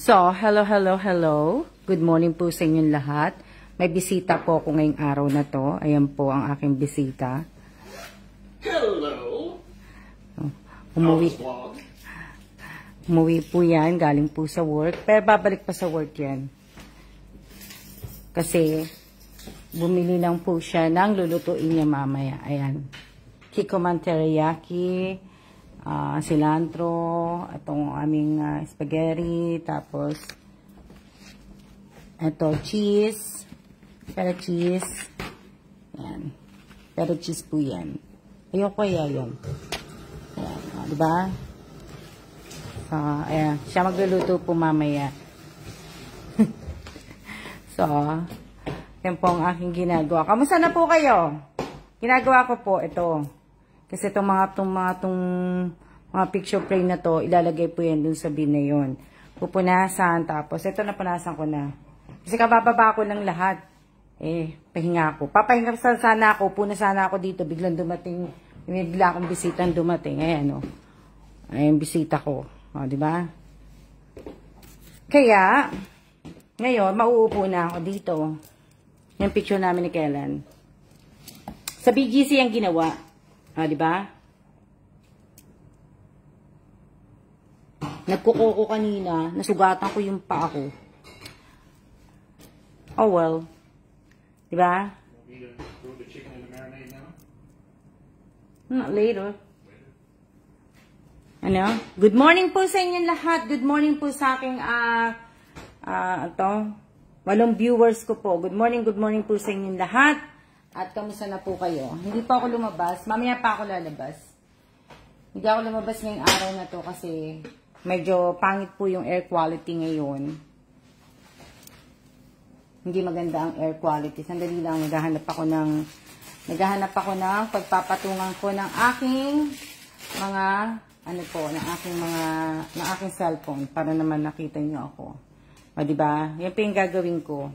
So, hello, hello, hello. Good morning po sa inyong lahat. May bisita po ako ngayong araw na to. Ayan po ang aking bisita. Hello. Umuwi po yan. Galing po sa work. Pero babalik pa sa work yan. Kasi, bumili lang po siya ng lulutuin niya mamaya. Ayan. Kikkoman teriyaki. Cilantro, itong aming spaghetti, tapos ito cheese, pero cheese, yan, pero cheese po yan. Ayoko kaya yan. Ayan, diba? So, ayan, siya magluluto po mamaya. So, yan po ang aking ginagawa. Kamusta na po kayo? Ginagawa ko po ito. Kasi itong mga picture frame na to, ilalagay po yan dun sa bin na yun. Pupunasan, tapos ito napunasan ko na. Kasi kabababa ko lang lahat. Pahinga ako. Papahinga sana ako, puna sana ako dito, biglang dumating, bigla akong bisitang dumating. Ayan, ayan, bisita ko. Diba? Kaya, ngayon, mauupo na ako dito. Yung picture namin ni Kellen. Sa BGC ang ginawa. Diba? Nagkuko ko kanina, nasugatan ko yung paa ko. Oh well. Diba? Not later. Ano? Good morning po sa inyong lahat. Good morning po sa aking, 8 viewers ko po. Good morning po sa inyong lahat. At kamusta na po kayo? Hindi pa ako lumabas. Mamaya pa ako lalabas. Hindi ako lumabas ngayong araw na to kasi medyo pangit po yung air quality ngayon. Hindi maganda ang air quality. Sandali lang, naghahanap ako ng pagpapatungan ko ng aking mga, ng aking cellphone para naman nakita niyo ako. O, diba? Yan po yung gagawin ko.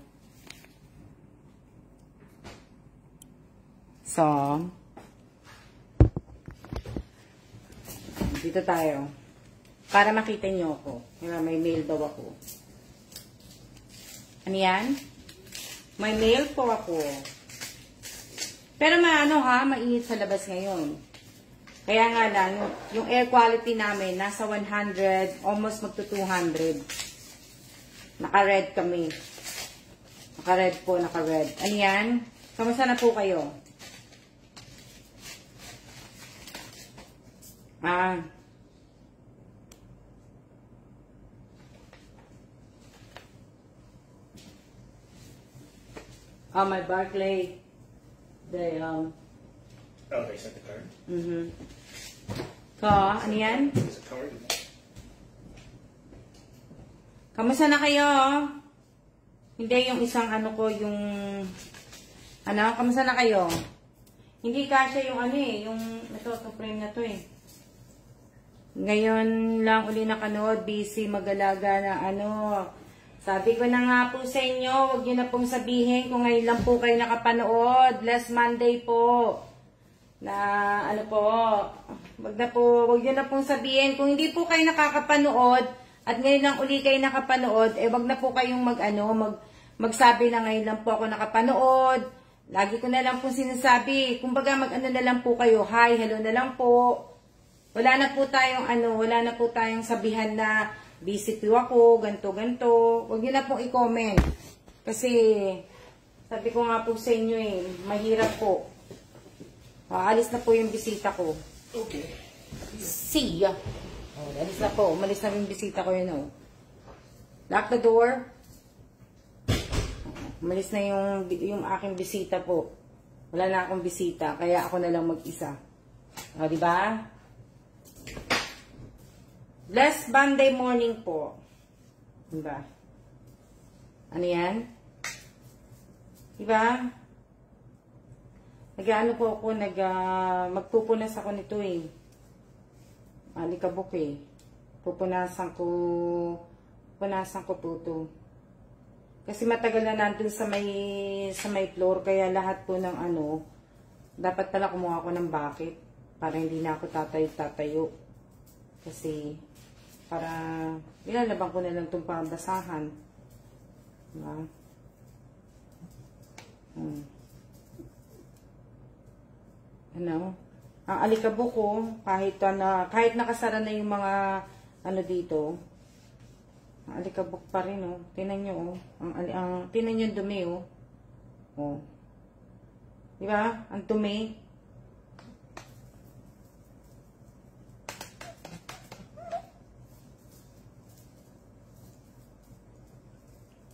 So, dito tayo. Para makita niyo ako. May mail daw ako. Ano yan? May mail po ako. Pero mainit sa labas ngayon. Kaya nga lang, yung air quality namin, nasa 100, almost magto 200. Naka-red kami. Naka-red po, naka-red. Ano yan? Kamusta na po kayo? My Barclay. They sent the card? Ano yan? There's a card in there. Kamusta na kayo? Hindi yung isang kamusta na kayo? Hindi kasya yung ito frame na to Ngayon lang uli nakanood, busy magalaga na Sabi ko na nga po sa inyo, huwag nyo na pong sabihin kung ngayon lang po kayo nakapanood. Last Monday po. Na huwag nyo na pong sabihin. Kung hindi po kayo nakakapanood, at ngayon lang uli kayo nakapanood, huwag na po kayong magsabi na ngayon lang po ako nakapanood. Lagi ko na lang pong sinasabi. Kumbaga na lang po kayo, hi, hello na lang po. Wala na po tayong sabihan na busy po ako, ganto. Huwag niyo na pong i-comment. Kasi, sabi ko nga po sa inyo mahirap po. Alis na po yung bisita ko. Okay. See ya. Alis na po. Umalis na yung bisita ko yun Lock the door. Umalis na yung aking bisita po. Wala na akong bisita, kaya ako na lang mag-isa. Diba? Blessed Monday morning po. Diba? Ano yan? Diba? Po ako, magpupunas ako nito Alikabok Pupunasan ko po ito. Kasi matagal na nandun sa may floor, kaya lahat po ng dapat pala kumuha ko ng bucket para hindi na ako tatayo. Kasi Para, nilalabang ko na lang itong pambasahan. Diba? Ano? Ang alikabok ko, kahit nakasara na yung mga, ano dito, ang alikabok pa rin, oh. Tingnan nyo, oh. Tingnan nyo yung dumi, oh. Oh. Diba? Ang dumi.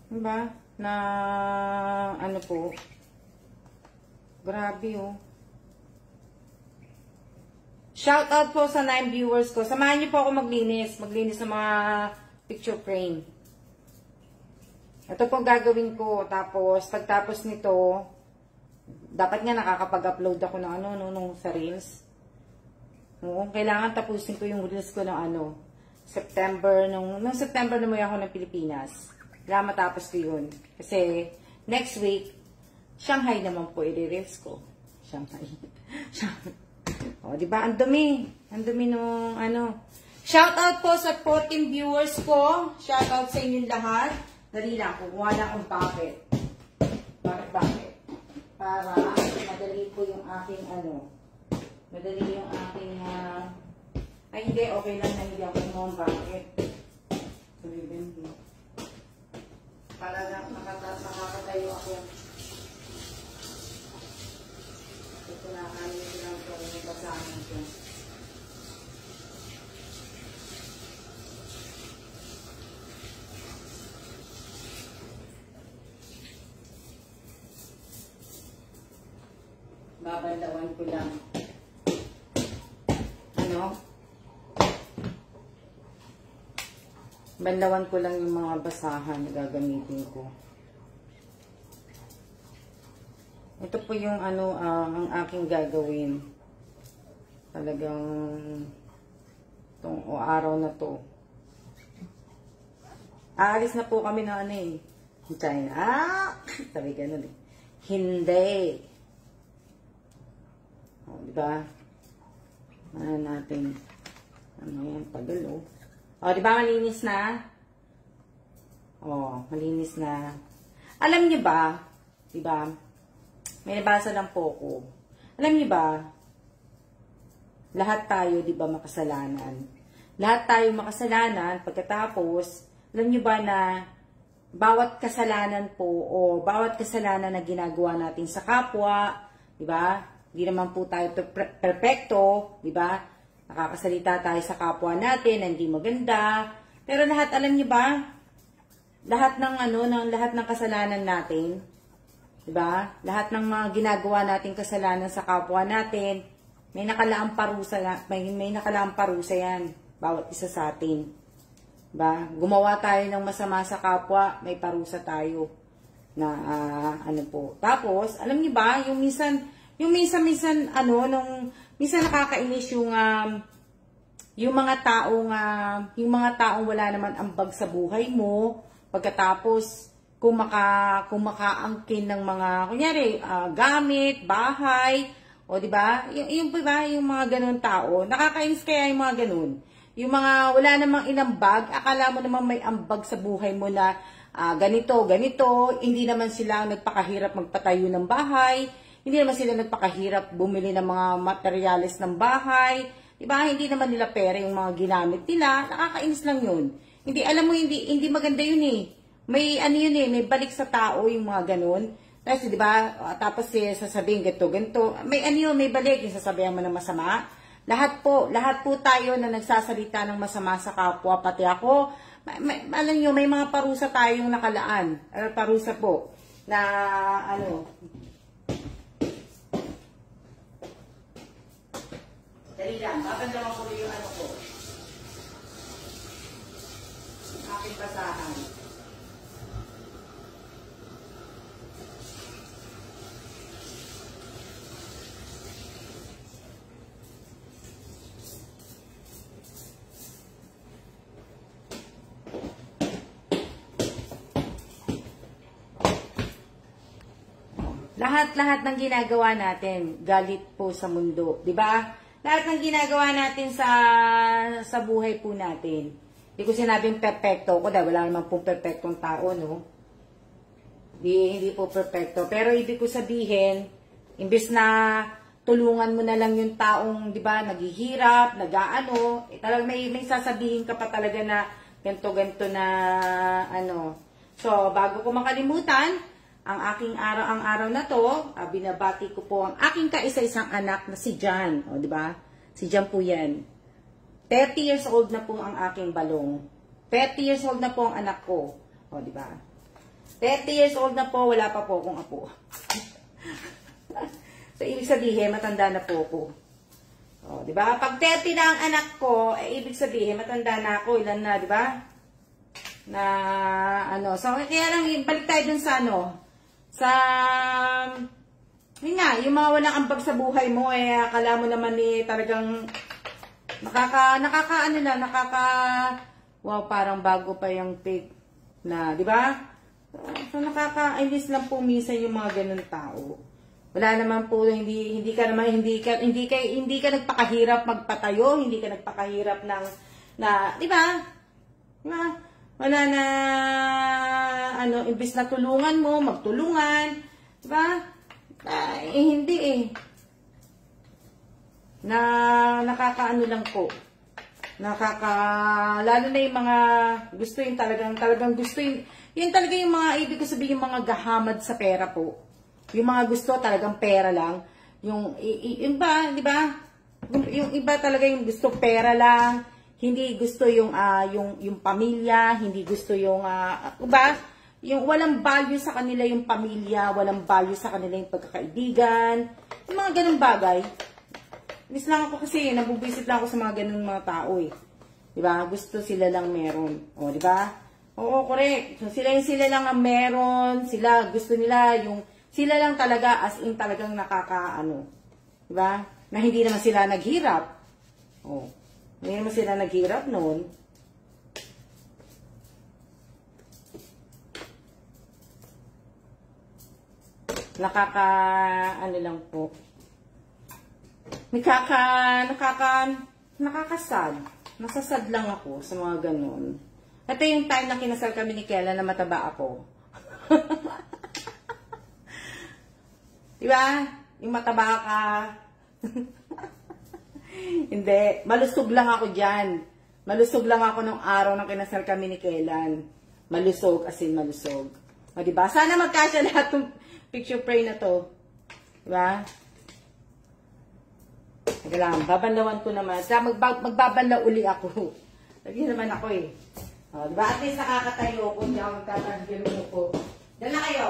Diba? Na, ano po. Grabe, oh. Shout out po sa 9 viewers ko. Samahan niyo po ako maglinis. Maglinis ng mga picture frame. Ito po gagawin ko. Tapos, pagtapos nito, dapat nga nakakapag-upload ako ng sa Reels. Oo, kailangan tapusin ko yung Reels ko ng September. Nung September na ako ng Pilipinas. Kailangan matapos ko yun. Kasi, next week, Shanghai naman po i-Reels ko. Shanghai. O, diba? Ang dumi. Ang dumi nung Shout out po sa 14 viewers ko. Shout out sa inyong lahat. Dali lang. Kukuha lang akong bucket. Bakit? Para madali po yung aking madali yung aking ay hindi. Okay lang na hindi ako yung bucket. Para lang nakakatayo ako. Ito na kami silang itong basahan ko. Babandawan ko lang. Bandawan ko lang yung mga basahan na gagamitin ko. Ito po yung ang aking gagawin. Talagang itong araw na to. Aalis na po kami na China. Sabi ganun eh. Hindi. O, diba? Natin. Yan, tagal o. O, diba malinis na? O, malinis na. Alam niyo ba? Diba? May nabasa lang po ko. Alam niyo ba, lahat tayo, di ba, makasalanan. Lahat tayo makasalanan, pagkatapos, alam niyo ba na bawat kasalanan po, o bawat kasalanan na ginagawa natin sa kapwa, di ba, hindi naman po tayo perfecto, di ba, nakakasalita tayo sa kapwa natin, na hindi maganda, pero lahat, alam niyo ba, lahat ng kasalanan natin, diba? Lahat ng mga ginagawa nating kasalanan sa kapwa natin, may nakalaang parusa may nakalaang parusa yan, bawat isa sa atin. Diba? Gumawa tayo ng masama sa kapwa, may parusa tayo na po. Tapos, alam niyo ba, yung minsan minsan nakakainis yung mga taong wala naman ambag sa buhay mo, pagkatapos kung makaangkin ng mga, kunyari, gamit, bahay, o diba? Yung mga ganun tao, nakakainis kaya yung mga ganun. Yung mga wala namang inambag, akala mo naman may ambag sa buhay mo na ganito, hindi naman sila nagpakahirap magpatayo ng bahay, hindi naman sila nagpakahirap bumili ng mga materyales ng bahay, diba? Hindi naman nila pera yung mga ginamit nila, nakakainis lang yun. Hindi maganda yun eh. May may balik sa tao yung mga ganun. Tapos, di ba, tapos sasabihin ganito. May may balik yung sasabihin mo na masama. Lahat po tayo na nagsasalita ng masama sa kapwa, pati ako. Alam nyo, may mga parusa tayong nakalaan. Parusa po, na Dali lang, babandawan ko yung ko. Aking basahan. Lahat ng ginagawa natin, galit po sa mundo, 'di ba? Lahat ng ginagawa natin sa buhay po natin, Hindi ko sinabing perfecto ko dahil wala namang pong perfectong tao, no? Hindi po perfecto. Pero ibig ko sabihin, imbes na tulungan mo na lang yung taong, di ba, naghihirap, nag-aano, talagang may sasabihin ka pa talaga na ganto-ganto na, ano. So, bago ko makalimutan, ang araw na to, binabati ko po ang aking kaisa-isang anak na si Jan. O, di ba? Si Jan po yan. 30 years old na po ang aking balong. 30 years old na po ang anak ko. O, di ba? 30 years old na po, wala pa po akong apo. So, ibig sabihin, matanda na po ako. O, di ba? Pag 30 na ang anak ko, ibig sabihin, matanda na ako. Ilan na, di ba? Na, ano. So, kaya lang, balik tayo dun sa, ano, sa, yun nga, yung mga walang ambag sa buhay mo, akala mo naman talagang, wow, parang bago pa yung pig na, di ba? So, nakakainis lang po minsan yung mga ganun tao. Wala naman po, hindi ka nagpakahirap magpatayo, hindi ka nagpakahirap di ba? Di ba? Wala na, ano, imbis na tulungan mo, magtulungan, di ba? Hindi nakakaano lang po. Lalo na yung mga gusto yung talagang gusto yun talaga yung mga, ibig ko sabihin, yung mga gahamad sa pera po. Yung mga gusto talagang pera lang. Yung iba, di ba? Yung iba talaga yung gusto pera lang. Hindi gusto yung pamilya, hindi gusto yung, diba? Yung walang value sa kanila yung pamilya, walang value sa kanila yung pagkakaibigan. Yung mga ganung bagay. Miss lang ako kasi, nabubisit lang ako sa mga ganung mga tao eh. Diba? Gusto sila lang meron. O, diba? Oo, correct. So, sila lang ang meron. Sila, gusto nila yung, sila lang talaga as in talagang nakakaano. Diba? Na hindi naman sila naghirap. O. Hindi naman sila naghirap noon. Ano lang po. Nakakasad. Nasasad lang ako sa mga ganun. Ito yung time na kinasal kami ni Kela na mataba ako. Diba? Yung mataba ka. Hindi. Malusog lang ako dyan. Malusog lang ako nung araw na kinasal kami ni Kelan. Malusog, as in malusog. O, diba? Sana magkasya lahat ng picture frame na to. Diba? Teka lang, babanlawan ko naman. Magbabanlaw uli ako. Lagi naman ako eh. O, diba? At least nakakatayo ko. Hindi ako magtatagil ko. Diyan na kayo.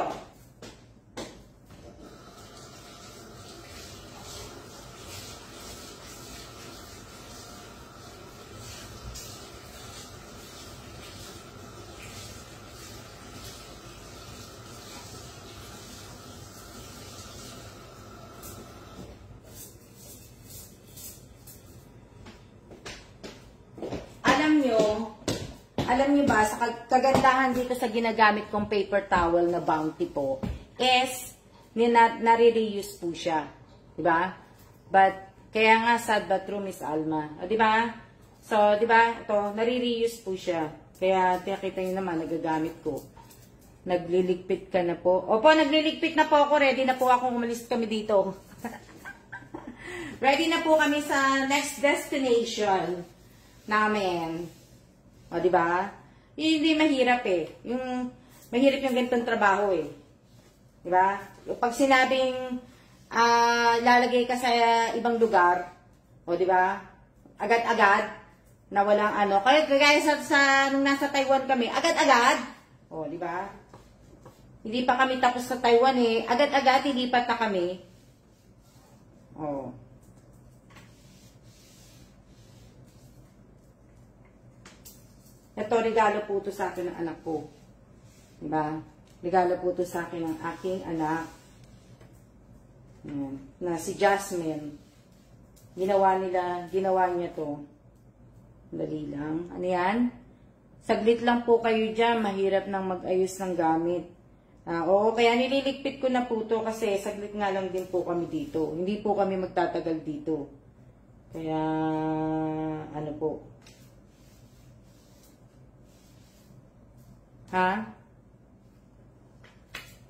Alam nyo ba, sa kagandahan dito sa ginagamit kong paper towel na Bounty po, is, nare-reuse po siya. Diba? But, kaya nga sad but true, Miss Alma. O, diba? So, diba? Ito, nare-reuse po siya. Kaya, nakita nyo naman, nagagamit ko. Nagliligpit ka na po. Opo, nagliligpit na po ako. Ready na po akong umalis kami dito. Ready na po kami sa next destination namin. O, diba? Hindi mahirap eh. Mahirap yung ganitong trabaho eh. Diba? Pag sinabing lalagay ka sa ibang lugar, o diba? Agad-agad, na walang ano. Kaya nung nasa Taiwan kami, agad-agad. O, diba? Hindi pa kami tapos sa Taiwan eh. Agad-agad, ilipat na kami. O. Ito, regalo po ito sa akin ng anak ko. Diba? Regalo po ito sa akin ng aking anak. Ayan. Na si Jasmine. Ginawa niya to. Dali lang. Ano yan? Saglit lang po kayo dyan. Mahirap nang mag-ayos ng gamit. Oo, kaya nililigpit ko na po ito kasi saglit nga lang din po kami dito. Hindi po kami magtatagal dito. Kaya, ano po. Ha?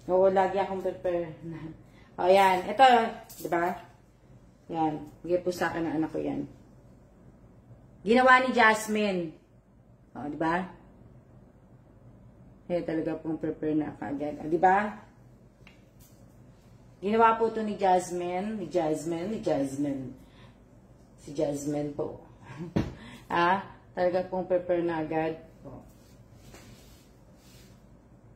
Oo, lagi akong prepare. O, yan. Ito, di ba? Yan. Bigay po sa akin ng anak ko yan. Ginawa ni Jasmine. O, di ba? Eh, talaga pong prepare na kagad. O, di ba? Ginawa po ito ni Jasmine. Si Jasmine po. Talaga pong prepare na agad. O.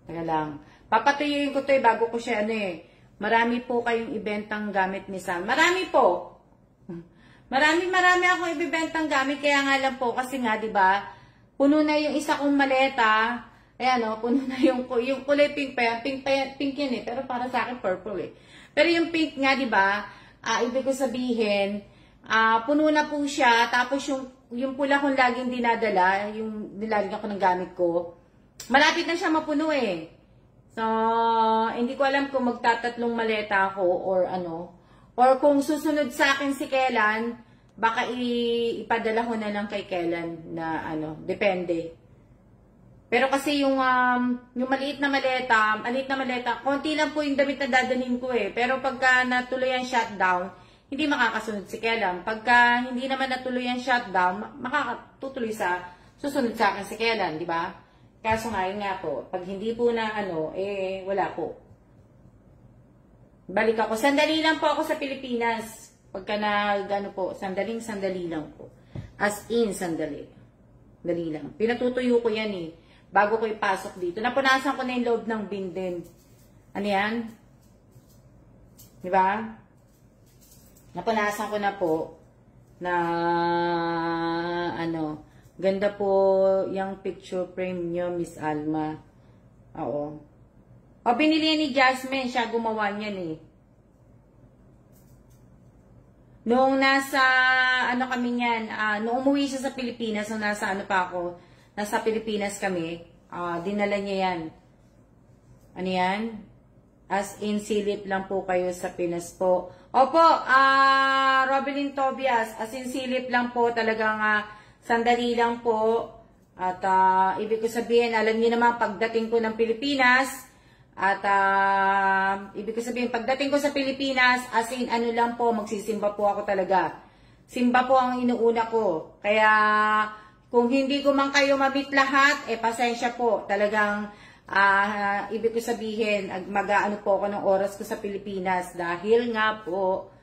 Teka lang. Papatuyuin ko ito bago ko siya Marami po kayong ibentang gamit ni Sam. Marami po. Marami akong ibibentang gamit. Kaya nga lang po, kasi nga, di ba, puno na yung isa kong maleta. Ayan, puno na yung kulay pink pa yan. Pink yan pero para sa akin purple Pero yung pink nga, di ba, ibig ko sabihin, puno na po siya. Tapos yung pula kong laging dinadala, yung nilalagyan ko ng gamit ko, malapit na siya mapuno So, hindi ko alam kung magtatatlong maleta ako or ano. Or kung susunod sa akin si Kellan, baka ipadala ko na lang kay Kellan na depende. Pero kasi yung maliit na maleta, konti lang po yung damit na dadalhin ko Pero pagka natuloy ang shutdown, hindi makakasunod si Kellan. Pagka hindi naman natuloy ang shutdown, makakatutuloy susunod sa akin si Kellan, di ba? Kaso nga po, pag hindi po na wala po. Balik ako. Sandali lang po ako sa Pilipinas. Pagka sandali lang po. As in, sandali. Dali lang. Pinatutuyo ko yan bago ko ipasok dito. Napunasan ko na yung loob ng bin din. Ano yan? Di ba? Napunasan ko na po na ganda po yung picture frame nyo, Miss Alma. Oo. Binili ni Jasmine. Siya gumawa niyan Noong nasa, kami niyan, noong umuwi siya sa Pilipinas, nung nasa nasa Pilipinas kami, dinala niya yan. Ano yan? As in, silip lang po kayo sa Pinas po. Opo, Robelyn Tobias, as in, silip lang po talagang, sandali lang po. At ibig ko sabihin, alam niyo naman, pagdating ko ng Pilipinas, at ibig ko sabihin, pagdating ko sa Pilipinas, as in, lang po, magsisimba po ako talaga. Simba po ang inuuna ko. Kaya, kung hindi ko man kayo ma-meet lahat, pasensya po. Talagang, ibig ko sabihin, mag-aano po ako ng oras ko sa Pilipinas. Dahil nga po,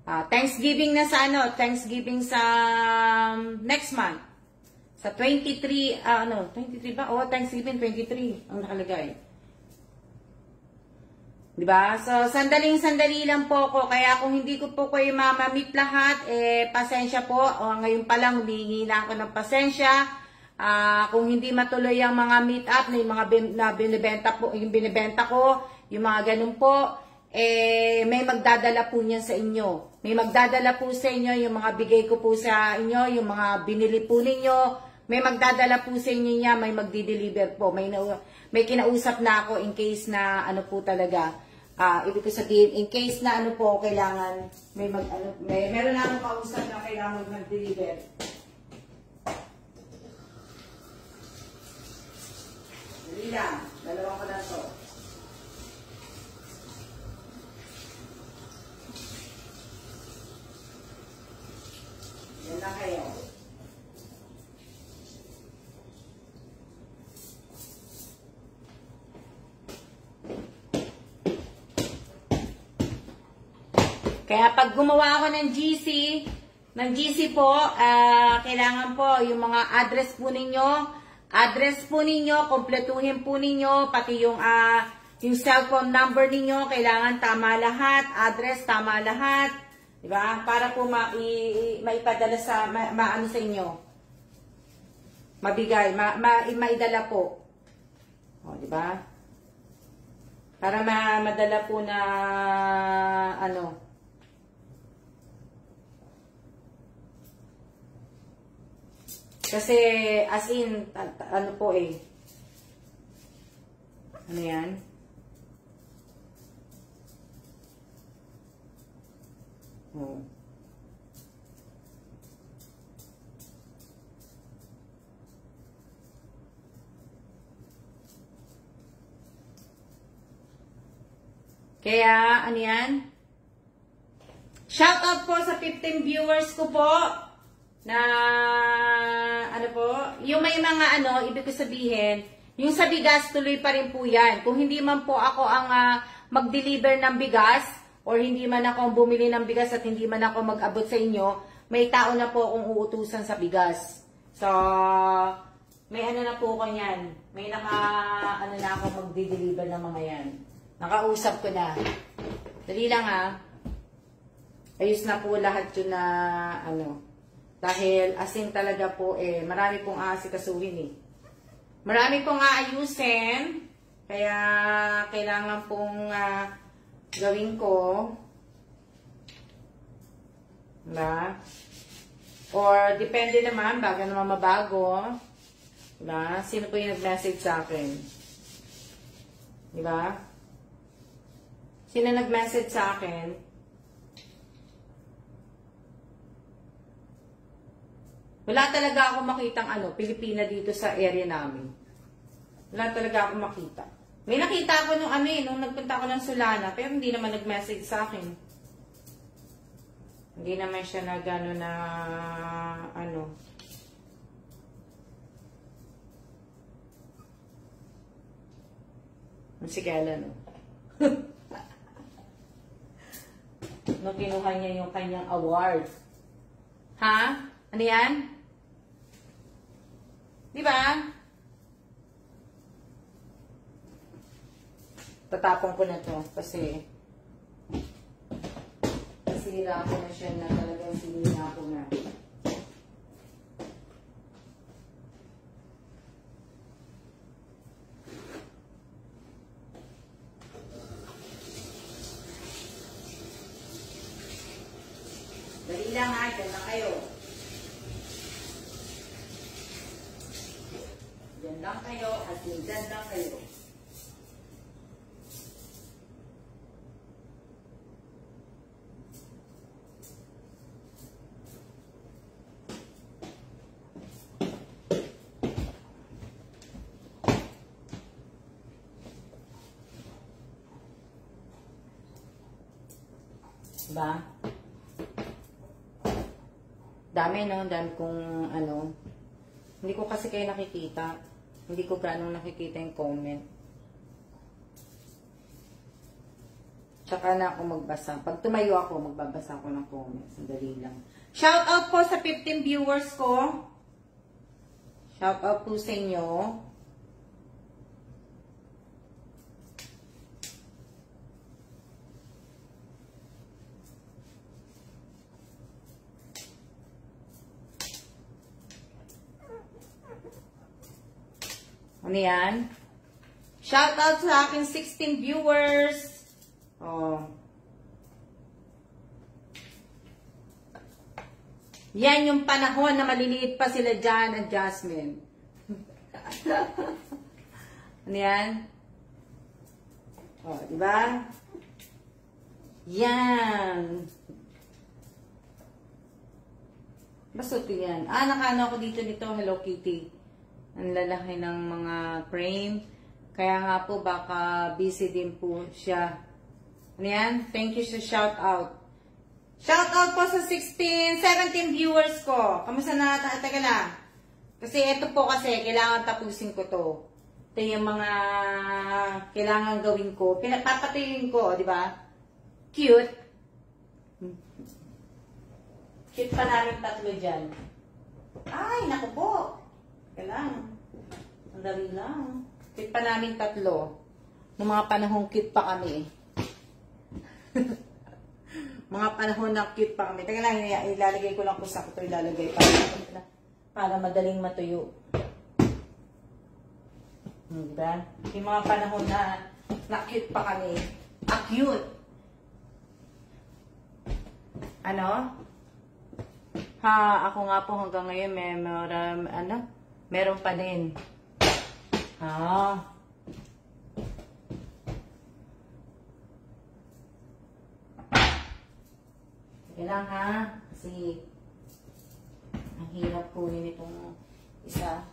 Thanksgiving na Thanksgiving sa next month. Sa 23, 23 ba? Thanksgiving 23 ang nakalagay. Diba? So, sandaling-sandali lang po ako. Kaya kung hindi ko po kayo ma-meet lahat, pasensya po. Ngayon pa lang, humingi na ako ng pasensya. Kung hindi matuloy ang mga meet up, na yung mga binibenta ko, yung mga ganun po, may magdadala po niyan sa inyo. May magdadala po sa inyo yung mga bigay ko po sa inyo, yung mga binili po ninyo. May magdadala po sa inyo niya, may magdi-deliver po. May kinausap na ako in case na po talaga. Ibig ko sabihin, in case na po, kailangan, meron na akong kausap na kailangan mag-deliver. Dali lang, dalawang ko lang to. Yan lang kayo. Kaya pag gumawa ako ng GC po, kailangan po yung mga address po ninyo, kompletuhin po ninyo, pati yung cellphone number ninyo, kailangan tama lahat, address tama lahat. Diba? Para po maipadala sa, maano sa inyo. Mabigay, maidala po. Diba? Para madala po na, Kasi, as in, po Ano yan? Kaya, ano yan? Shout out po sa 15 viewers ko po. Na, ano po, yung may mga ano, ibig ko sabihin, yung sa bigas, tuloy pa rin po yan. Kung hindi man po ako ang mag-deliver ng bigas, or hindi man ako ang bumili ng bigas at hindi man ako mag-abot sa inyo, may tao na po akong uutusan sa bigas. So, may ano na po ko yan. May ano na ako mag-deliver ng mga yan. Nakausap ko na. Dali lang ayos na po lahat yun na ano. Dahil asin talaga po marami pong aasikasuhin Marami pong aayusin. Kaya kailangan pong gawin ko. Diba? Or depende naman, bago naman mabago. Diba? Sino po yung nag-message sa akin? Diba? Sino nag-message sa akin? Wala talaga ako makitang Pilipina dito sa area namin. Wala talaga ako makita. May nakita ako nung nung nagpunta ako ng Solana, pero hindi naman nag-message sa akin. Hindi naman siya nag-ano na Sige, Nung kinuha niya yung kanyang award. Ha? Ano yan? Diba? Tatapon ko na to kasi nasira ko na siya na talagang sinira ko na. Dali lang dyan na kayo. Dyan lang kayo at dyan lang kayo. Diba? Dami kong hindi ko kasi kayo nakikita. Hindi ko ganong nakikita yung comment. Tsaka na ako magbasa. Pag tumayo ako, magbabasa ako ng comment. Sandali lang. Shout out po sa 15 viewers ko. Shout out po sa inyo. Ano yan? Shout out sa aking 16 viewers. Oh. Yan yung panahon na maliliit pa sila dyan at Jasmine. Ano yan? Oh, diba? Yan. Basta ito yan. Nakano ako dito Hello Kitty. Ang lalaki ng mga frame. Kaya nga po, baka busy din po siya. Ano yan? Thank you sa shout out. Shout out po sa 17 viewers ko. Kamusta na? Teka lang. Kasi ito po kasi, kailangan tapusin ko to. Ito yung mga kailangan gawin ko. Papatuyuin ko, di ba? Cute. Cute pa namin tatlo dyan. Ay, naku po. Kailangan. Ang dami lang. Cute pa namin tatlo. Noong mga panahong cute pa kami. Mga panahon na cute pa kami. Teka lang, ilalagay ko lang kung saan ko ito ilalagay para madaling matuyo. Diba? Yung mga panahon na cute pa kami. Cute! Ano? Ako nga po hanggang ngayon meron pa din. Kailang kasi ang hirap kunin itong isa.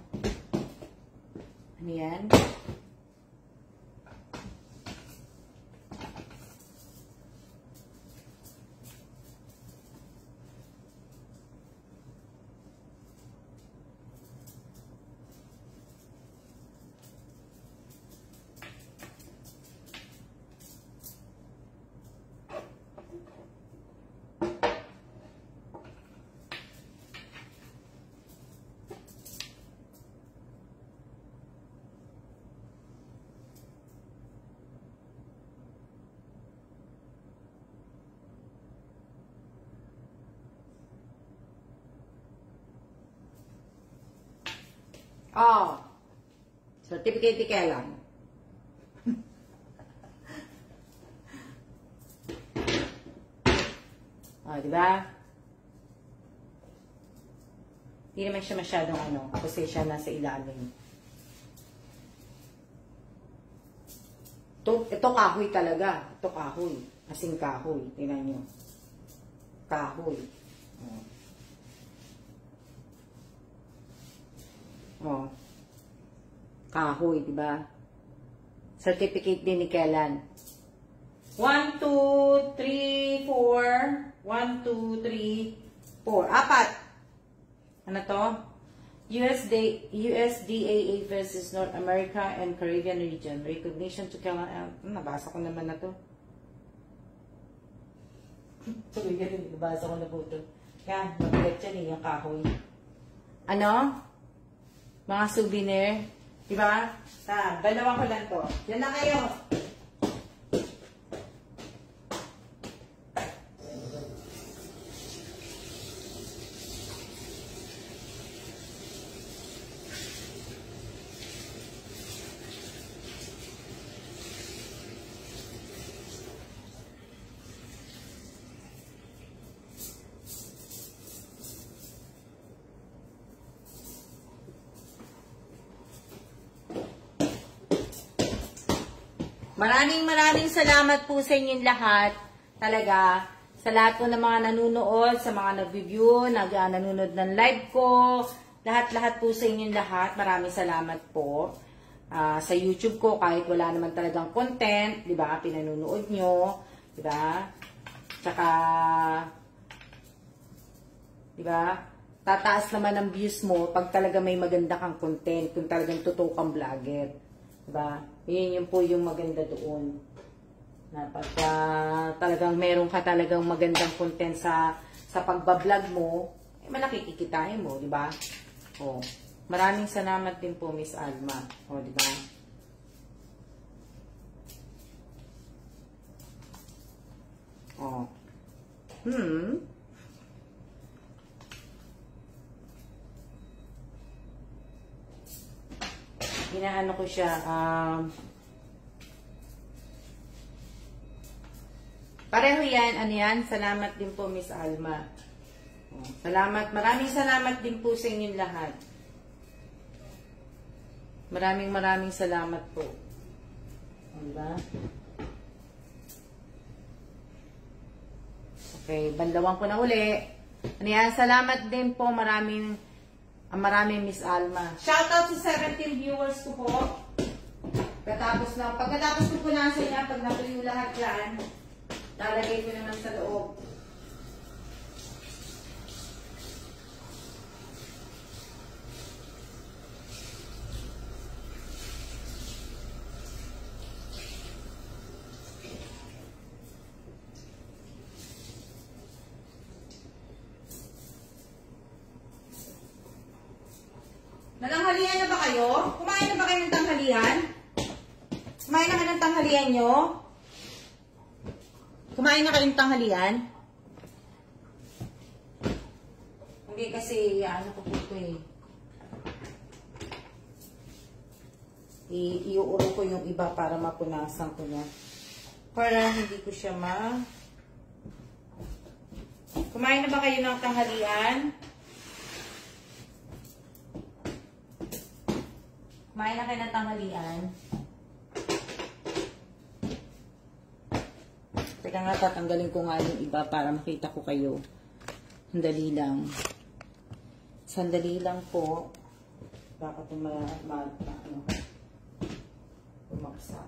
Ano yan? Oh. Certificate ni Kellan. Oh, di ba? Hindi naman siya masyadong ano, kasi siya nasa ilalim. Ito kahoy talaga. Ito kahoy. Asing kahoy. Tingnan nyo. Kahoy. Oh. Oh. Kahoy, di ba? Certificate din ni Kellan. 1, 2, 3, 4. 1, 2, 3, 4. Apat. Ano to? USDAA versus North America and Caribbean region. Recognition to Kellan. Nabasa ko naman na to. Sabi ka rin, nabasa ko na po ito. Yan, mabigat yan eh, yung kahoy. Ano? Mga souvenir. Diba? Dalawa ko lang to. Yan na kayo. Maraming salamat po sa inyong lahat. Talaga, sa lahat po ng mga nanonood, sa mga nag-review, nanonood ng live ko, lahat-lahat po sa inyong lahat. Maraming salamat po. Sa YouTube ko, kahit wala naman talagang content, di ba, pinanonood nyo, di ba? Tsaka, di ba, tataas naman ang views mo pag talaga may maganda kang content, kung talagang totoo kang vlogger. Diba? Yun po yung maganda doon. Na pagka talagang meron ka talagang magandang content sa pagbablog mo, eh, malakikikitain mo, di ba? Oh. Maraming salamat din po, Miss Alma. Oh, di ba? Oh. Inaano ko siya, pareho yan, ano yan, salamat din po, Miss Alma. Oh, salamat, maraming salamat din po sa inyong lahat. Maraming salamat po. Diba? Okay, bandawan ko na uli. Ano yan, salamat din po, maraming Miss Alma. Shoutout sa 17 viewers ko po. Pagkatapos ko punasan niya, pag natuyo lahat dyan, lalagay ko naman sa loob. Natanghalian na ba kayo? Kumain na ba kayo ng tanghalian? Kumain na kayo ng tanghalian nyo? Kumain na kayo ng tanghalian? Hindi kasi, ano ko po ito eh. Iuuro ko yung iba para mapunasan ko niya. Para hindi ko siya Kumain na ba kayo ng tanghalian? Kumain na kayo ng tanghalian. Teka nga, tatanggalin ko nga yung iba para makita ko kayo. Sandali lang. Sandali lang po. Baka pumaksa.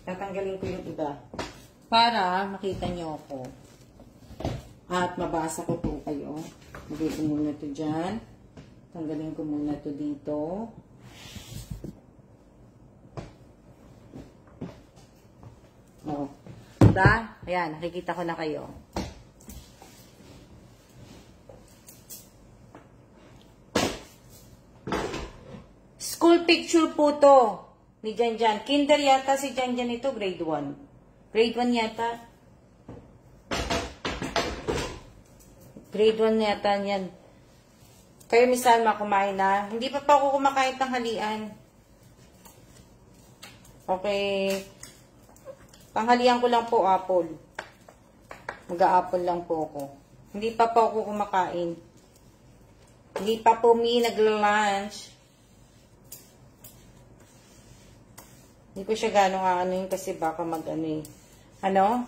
Tatanggalin ko yung iba. Para makita nyo ako. At mabasa ko po kayo. Magay ko muna ito dyan. Tanggalin ko muna ito dito. Oh. Diba? Ayan, nakikita ko na kayo. School picture po to ni Janjan. Kinder yata si Janjan ito, grade 1. Grade 1 yata. Grade 1 yata yan. Kayo, Miss Alma, kumain na? Hindi pa ako kumakain tanghalian. Okay. Tanghalian ko lang po apple. Mag-a-apple lang po ako. Hindi pa ako kumakain. Hindi pa po nagla-lunch. Hindi ko siya gano'ng aanoin kasi baka mag-ano eh. Ano?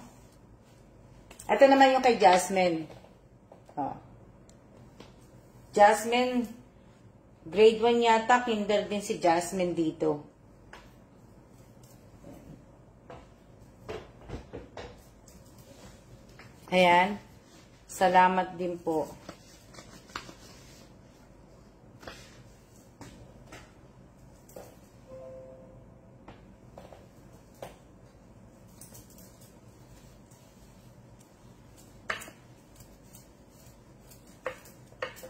Ito naman yung kay Jasmine. Oh. Jasmine, grade 1 yata, kinder din si Jasmine dito. Ayan. Salamat din po.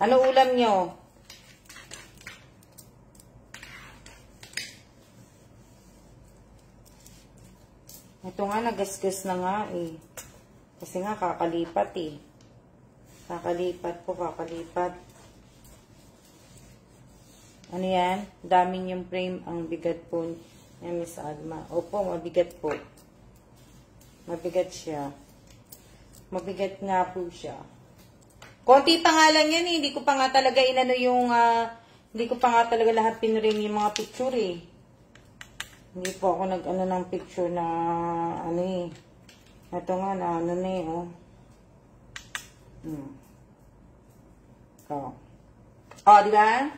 Ano ulam nyo? Ito nga, nagasgas na nga eh. Kasi nga, kakalipat eh. Kakalipat po, kakalipat. Ano yan? Dami yung frame. Ang bigat po niya, Miss Alma. Opo, mabigat po. Mabigat siya. Mabigat nga po siya. Konti pa nga lang yan eh. Hindi ko pa nga talaga inano yung, hindi ko pa nga talaga lahat pinrame yung mga picture eh. Hindi po ako nag-ano ng picture na, ano eh. Ito nga na, ano na eh, oh. Oh. Oh, di ba?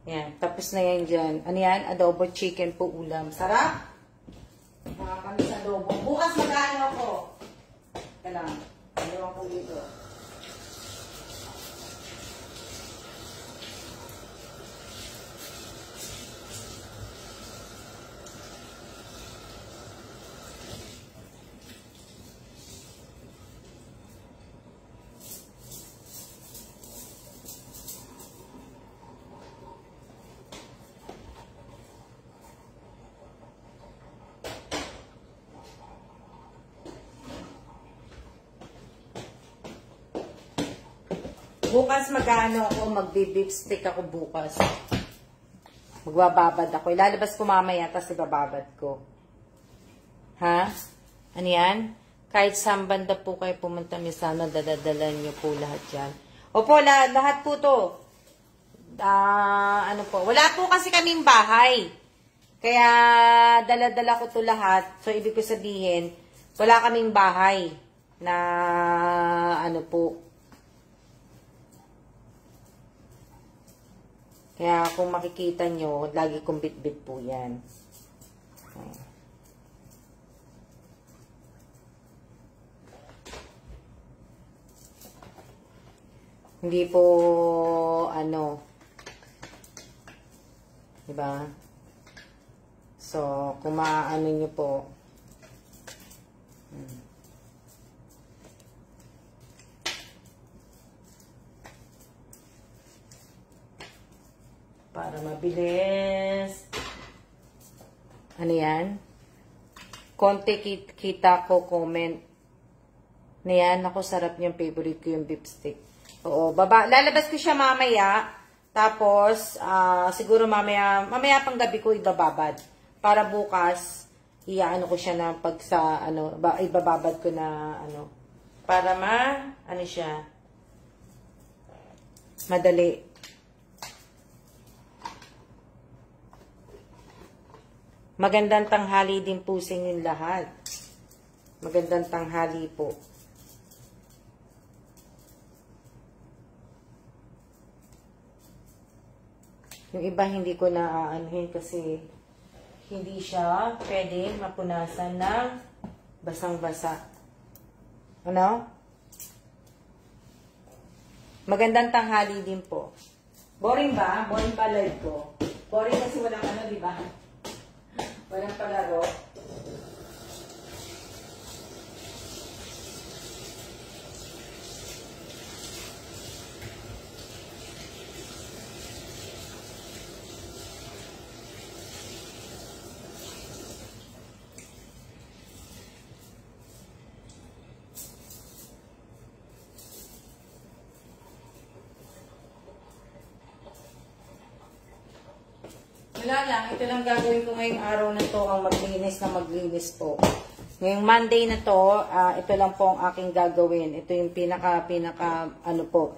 Yan, tapos na yan dyan. Ano yan? Adobo chicken po ulam. Sarap? Nakakamis adobo. Bukas mag-ano ako. Kailang. Ano ko dito. Bukas mag-ano ako, magbe-beef stick ako bukas. Magbababad ako. Ilalabas ko mamaya, tapos ibababad ko. Ha? Ano yan? Kahit saan banda po kayo pumunta, sana dadadalan nyo po lahat yan. Opo, lahat po to. Ano po? Wala po kasi kaming bahay. Kaya dala-dala ko to lahat. So, ibig ko sabihin, wala kaming bahay na ano po. Kaya kung makikita nyo, lagi kong bit-bit po yan. Hindi po, ano, diba? So, kung maano nyo po, para mabilis. Ano yan? Konti kita ko comment. Na yan, ako sarap niyang favorite ko yung beef stick. Oo, lalabas ko siya mamaya. Tapos, siguro mamaya pang gabi ko ibababad. Para bukas, iaano ko siya na pag sa, ano, ibababad ko na, ano, para ano siya, madali. Magandang tanghali din po sa inyong lahat. Magandang tanghali po. Yung iba hindi ko na aanuhin kasi hindi siya pwede mapunasan ng basang-basa. Ano? Magandang tanghali din po. Boring ba? Boring pa live ko. Boring kasi walang ano, di ba? Walang palaro. Wala lang. Ito lang gagawin ko ngayong araw na to, ang maglinis po. Ngayong Monday na to, ito lang po ang aking gagawin. Ito yung pinaka, ano po.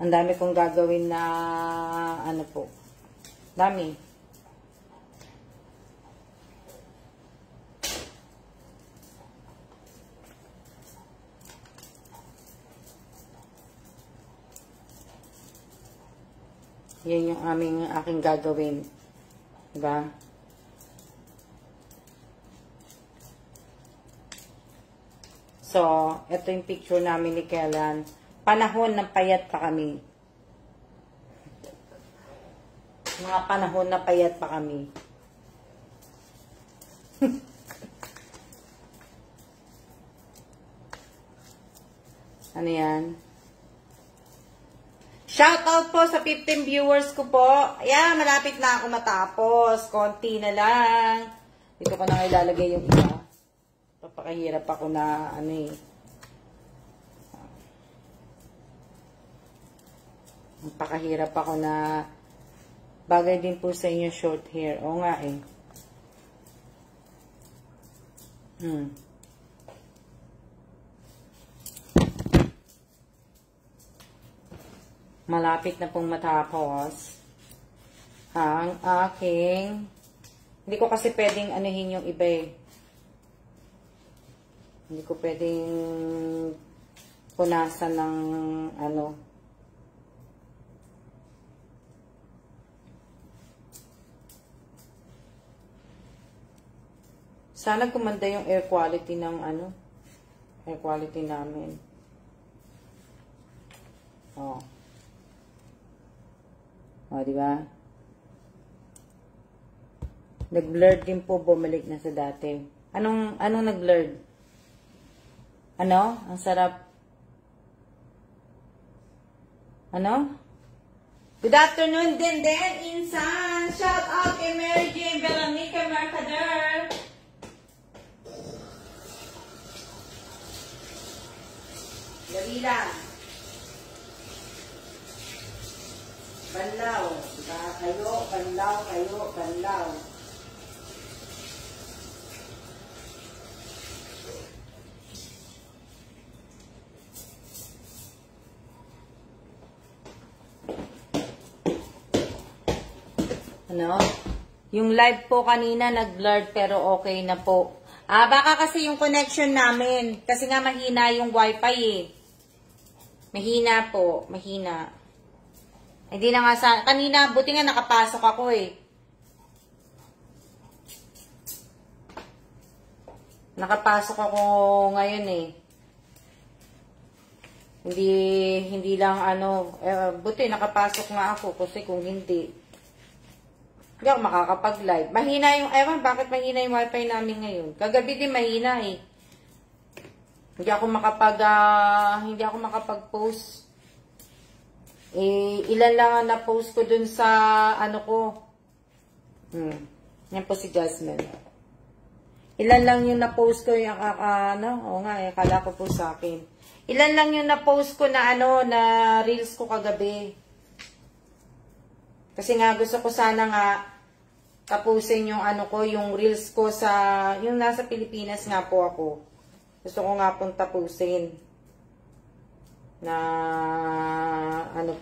Ang dami kong gagawin na, ano po. Dami. Yan yung aking gagawin. Diba? So, ito yung picture namin ni Kellan. Panahon ng payat pa kami. Mga panahon na payat pa kami. Ano yan? Shoutout po sa 15 viewers ko po. Ayan, malapit na ako matapos. Konti na lang. Dito ko na ilalagay yung iba. Papakahirap ako na ano eh. Papakahirap ako na bagay din po sa inyo short hair. Oo nga eh. Malapit na pong matapos ang aking, hindi ko kasi pwedeng anuhin yung iba eh. Hindi ko pwedeng punasan ng ano. Sana gumanda yung air quality ng ano, air quality namin. Oh. O, diba? Nag-blurred din po, bumalik na sa dati. Anong nag-blurred? Ano? Ang sarap. Ano? Good afternoon din, Insan! Shout out kay Mary Jane Veronica Mercader! Galila! Banlaw. Kayo, banlaw, kayo, banlaw. Ano? Yung live po kanina nag-blurred pero okay na po. Baka kasi yung connection namin. Kasi nga mahina yung wifi eh. Mahina po. Mahina. Hindi na nga sa... Kanina, buti nga nakapasok ako eh. Nakapasok ako ngayon eh. Hindi lang ano... buti nakapasok nga ako kasi kung hindi ako makakapag-live. Mahina yung... Ewan, bakit mahina yung wifi namin ngayon? Kagabi din mahina eh. Hindi ako makapag-post. Ilan lang ang na-post ko dun sa ano ko. Yan po si Jasmine. Ilan lang yung na-post ko yung oo nga, kala ko po sa akin. Ilan lang yung na-post ko na na reels ko kagabi. Kasi nga gusto ko sana nga tapusin yung yung reels ko sa yung nasa Pilipinas nga po ako. Gusto ko nga pong tapusin. Na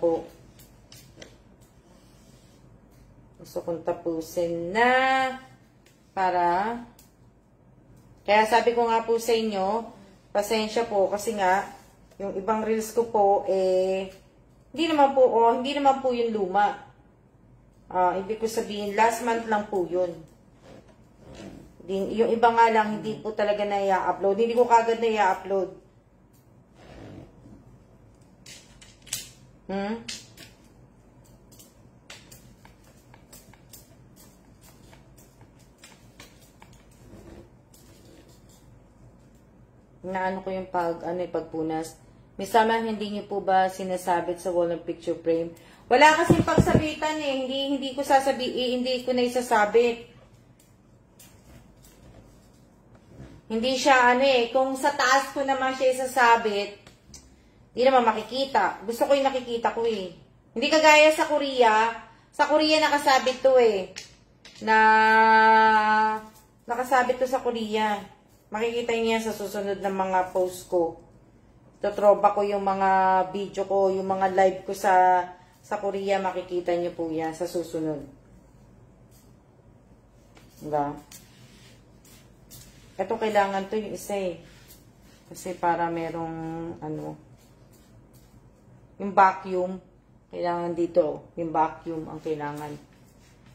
po gusto kong tapusin na para kaya sabi ko nga po sa inyo pasensya po kasi nga yung ibang reels ko po hindi naman po yung luma. Ibig ko sabihin last month lang po yun. Yung iba nga lang hindi po talaga na i-upload. Hindi ko kagad na i-upload. Naano ko yung pagpunas. Misama, hindi niyo po ba sinasabit sa wall ng picture frame? Wala kasing pagsabitan eh. Hindi ko sasabihin, hindi ko na isasabit. Hindi siya kung sa taas ko naman siya isasabit, hindi naman makikita. Gusto ko yung nakikita ko eh. Hindi kagaya sa Korea, Sa Korea nakasabit to eh. Nakasabit to sa Korea. Makikita niyo yan sa susunod ng mga post ko. Tutroba ko yung mga video ko, yung mga live ko sa Korea. Makikita niyo po yan sa susunod. Diba? Ito kailangan to yung isa eh. Kasi para merong ano, yung vacuum. Kailangan dito, yung vacuum ang kailangan.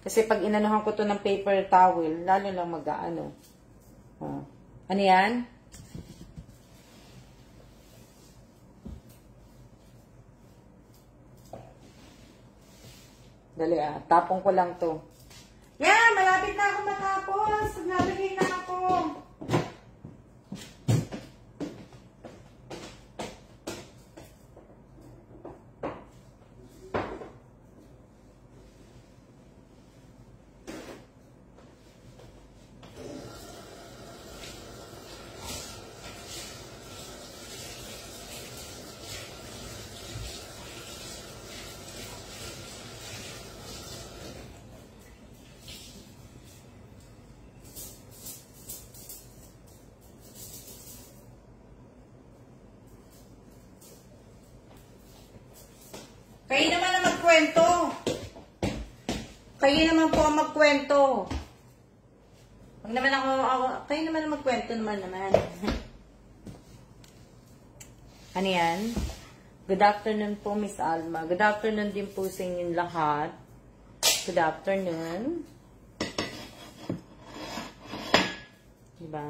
Kasi pag inanuhan ko to ng paper towel, lalo lang mag-aano. Ano yan? Dali tapong ko lang to. Yan, malapit na ako matapos. Nalagay na ako. Kayo naman ang magkwento. Kayo naman po ang magkwento. Huwag naman ako, kayo naman ang magkwento naman. Ano yan? Good afternoon po, Miss Alma. Good afternoon din po sa inyong lahat. Good afternoon. Diba?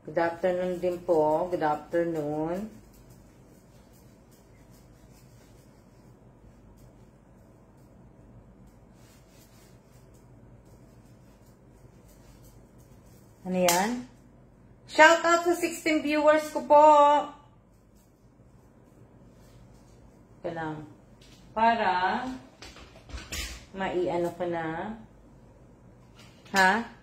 Good afternoon din po. Good afternoon. Ano yan? Shout out sa 16 viewers ko po. Ito lang. Para maiano ko na. Ha?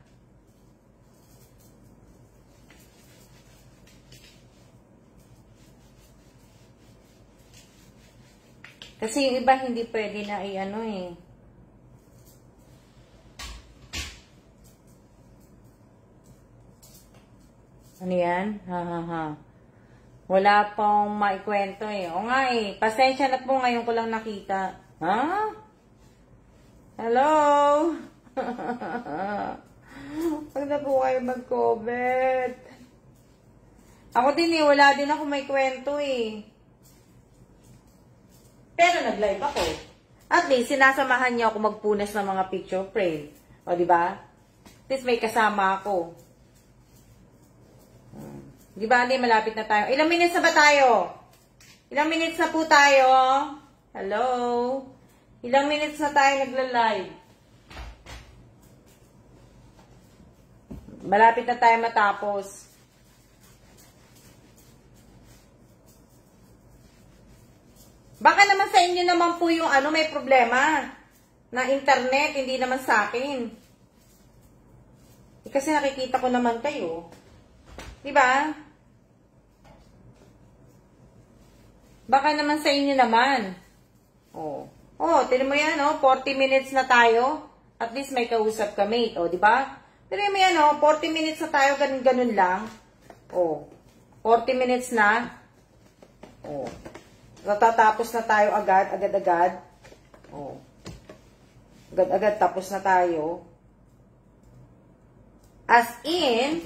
Kasi yung iba hindi pwede na i-ano eh. Ano yan? Wala pong maikwento eh. O nga eh. Pasensya na po ngayon ko lang nakita. Ha? Hello? Huwag na po kayo mag-comment. Ako din eh. Wala din ako may kwento eh. Pero nag-live ako. At least, sinasamahan niya ako magpunas ng mga picture frame. O, diba? At least may kasama ako. Diba, hindi, malapit na tayo. Ilang minutes na ba tayo? Ilang minutes na po tayo? Hello? Ilang minutes na tayo nagla-live? Malapit na tayo matapos. Baka naman sa inyo naman po yung ano, may problema na internet, hindi naman sa akin. Kasi nakikita ko naman kayo. Diba? Baka naman sa inyo naman. Oh, tinan mo yan, 40 minutes na tayo. At least may kausap kami. Diba? Pero may 40 minutes na tayo, ganun-ganun lang. 40 minutes na. Natatapos na tayo agad-agad. Agad-agad tapos na tayo. As in,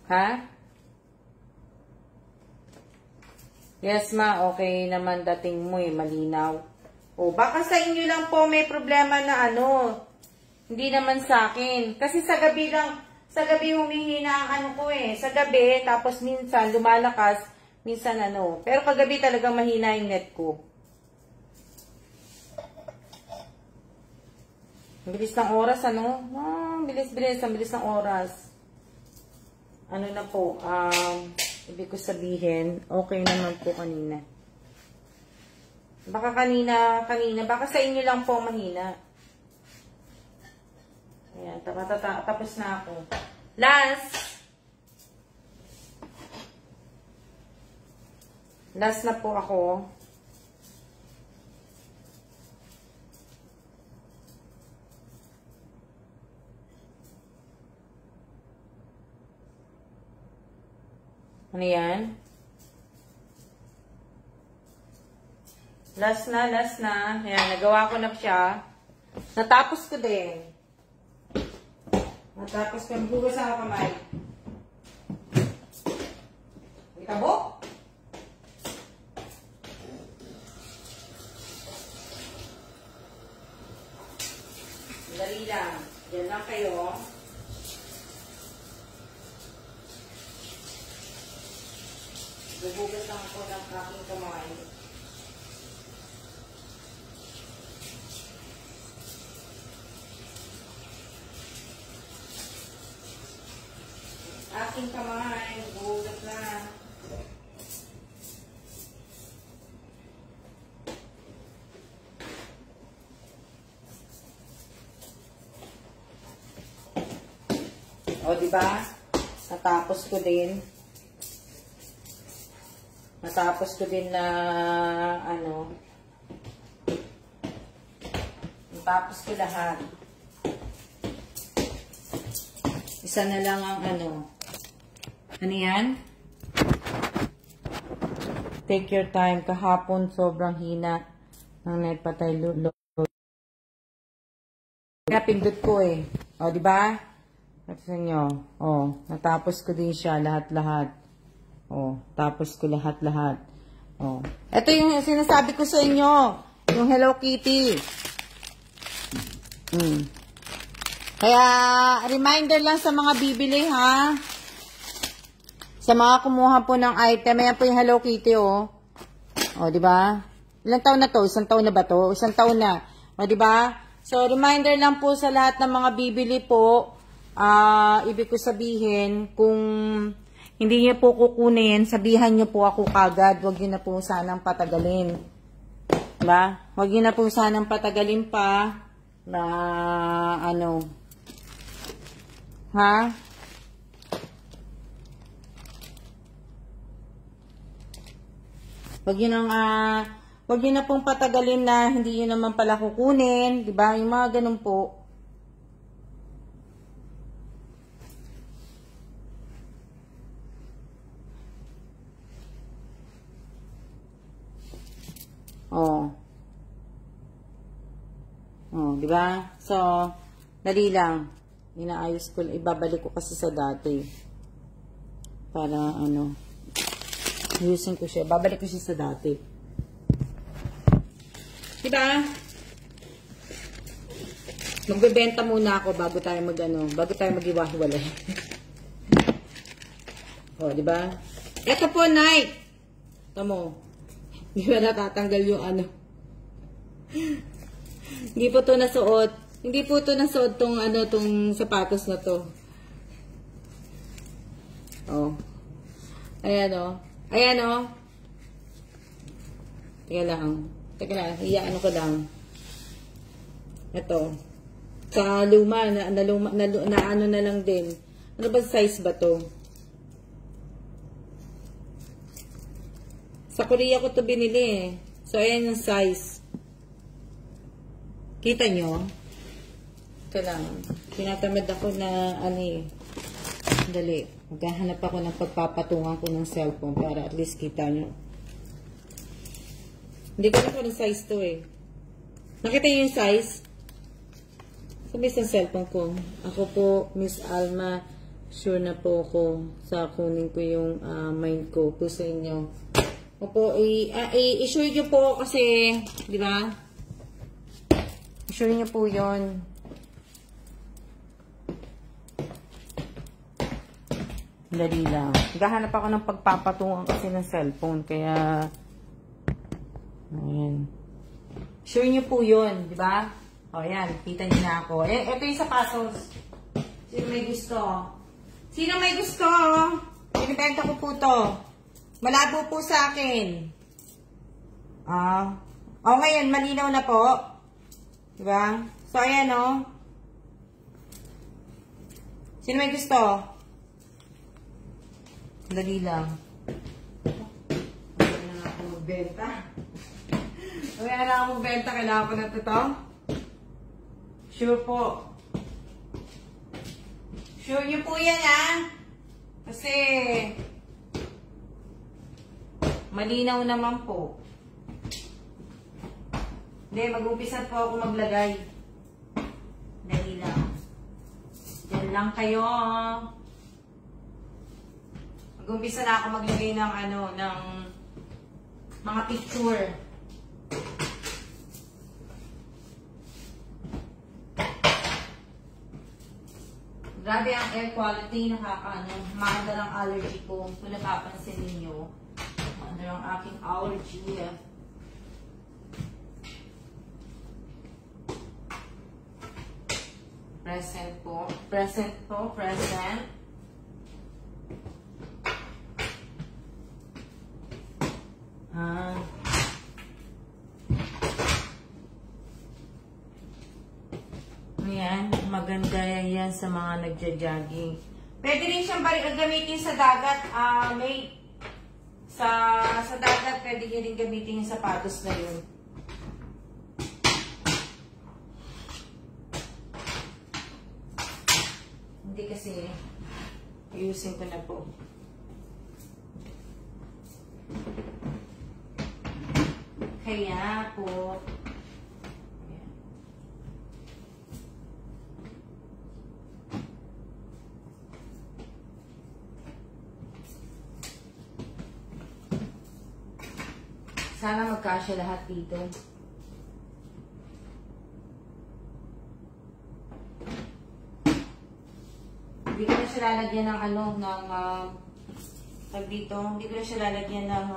ha? Yes, ma, okay naman dating mo eh, malinaw. Baka sa inyo lang po may problema na hindi naman sa akin. Kasi sa gabi humihina ang ano ko eh. Sa gabi, tapos minsan lumalakas, minsan pero kagabi talagang mahina yung net ko. Ang bilis ng oras, bilis-bilis, ang bilis ng oras. Ano na po, ibig ko sabihin, okay naman po kanina. Baka kanina, baka sa inyo lang po mahina. Ayan, tapos na ako. Last na po ako. Ano yan? Last na. Ayan, nagawa ko na siya. Natapos ko din. Maghugas ako kamay. Itabo? Dali lang. Diyan lang kayo. Maghugas lang ako ng aking kamay. Aking kamay, maghugas na. O, diba? Natapos ko din na, natapos ko lahat. Isa na lang ang ano yan? Take your time. Kahapon, sobrang hina ng net patay load. Kaya pindot ko eh. O, diba? Kasi nyo. O, natapos ko din siya lahat-lahat. O, tapos ko lahat-lahat. O. Ito yung sinasabi ko sa inyo. Yung Hello Kitty. Kaya, reminder lang sa mga bibili, ha? Sa mga kumuha po ng item. Ayan po yung Hello Kitty, o. O, diba? Ilang taon na to? Isang taon na ba to? Isang taon na. O, diba? So, reminder lang po sa lahat ng mga bibili po. Ibig ko sabihin, kung hindi niyo po kukunin, sabihan niyo po ako kagad. Huwag niyo na po sanang patagalin. Diba? Huwag niyo na po sanang patagalin pa na ha? Huwag niyo na pong patagalin na hindi niyo naman pala kukunin. Diba? Yung mga ganun po. Di ba? So, dali lang. Inaayos ko, ibabalik ko kasi sa dati. Para, ayusin ko siya. Babalik ko siya sa dati. Di ba? Magbebenta muna ako bago tayo mag-iwahiwalay. O, di ba? Ito po, Nike. Tamo. Di ba natatanggal yung Hindi po to nasuot. Hindi po to nasuot tong tong sapatos na to. Oh. Ayan oh. Ayan oh. Teka lang. Ko lang. Ito. Sa luma na lang din. Ano ba size ba to? Sa Korea ko to binili eh. So ayan yung size. Kita nyo? Ito lang. Tinatamad ako na, dali. Maghahanap ako ng pagpapatungan ko ng cellphone para at least kita nyo. Hindi ko na po ng size to eh. Nakita nyo yung size? Sabi sa cellphone ko. Ako po, Miss Alma, sure na po ako sa kunin ko yung mind ko po sa inyo. Opo, i-sure nyo po kasi, di ba? I-sure nyo po yun. Dali lang. Gahanap ako ng pagpapatungan kasi ng cellphone. Kaya, ayan. Sure nyo po yun, di ba? O, ayan. Kita nyo na ako. Ito yung sapatos. Sino may gusto? Sino may gusto? Binibenta ko po to. Malabo po sa akin. O, ngayon, malinaw na po. Diba? So, ayan, o. Sino may gusto? Dali lang. Kaya na ako magbenta. Kaya na ako magbenta. Kailangan ko na ito. Sure po. Sure nyo po yan, ha? Kasi, malinaw naman po. Hindi, mag-umpisa po ako maglagay. Dali lang. Diyan lang kayo. Mag-umpisa na ako maglagay ng ng mga picture. Grabe ang air quality, maandar ang allergy ko. Kung napapansin ninyo, maandar ang aking allergy. Present po. Present po. Present. Ayan. Maganda yan sa mga nagja-jogging. Pwede rin siyang gamitin sa dagat. Sa dagat, pwede nyo rin gamitin yung sapatos na yun. Hindi kasi, ayusin ko na po. Kaya po, ayan. Sana magkasya lahat dito. Hindi ko na siya lalagyan ng tag dito. Hindi ko na siya lalagyan ng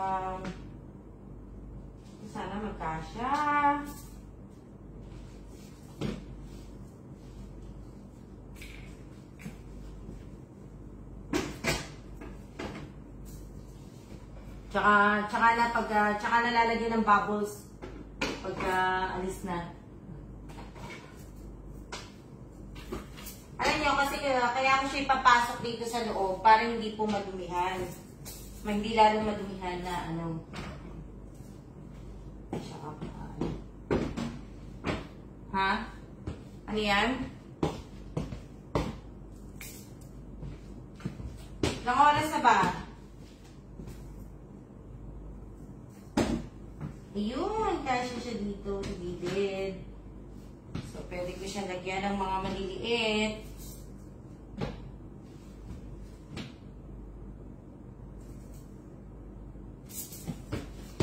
sana magkasya. Tsaka na lalagyan ng bubbles pagka alis na. Alam niyo, kasi kaya ko siya ipapasok dito sa loob para hindi po madumihan. Hindi lalong madumihan na ha? Ano yan? Ilang oras na ba? Ayun, kasya siya dito sa gilid. So, pwede ko siya lagyan ng mga maliliit.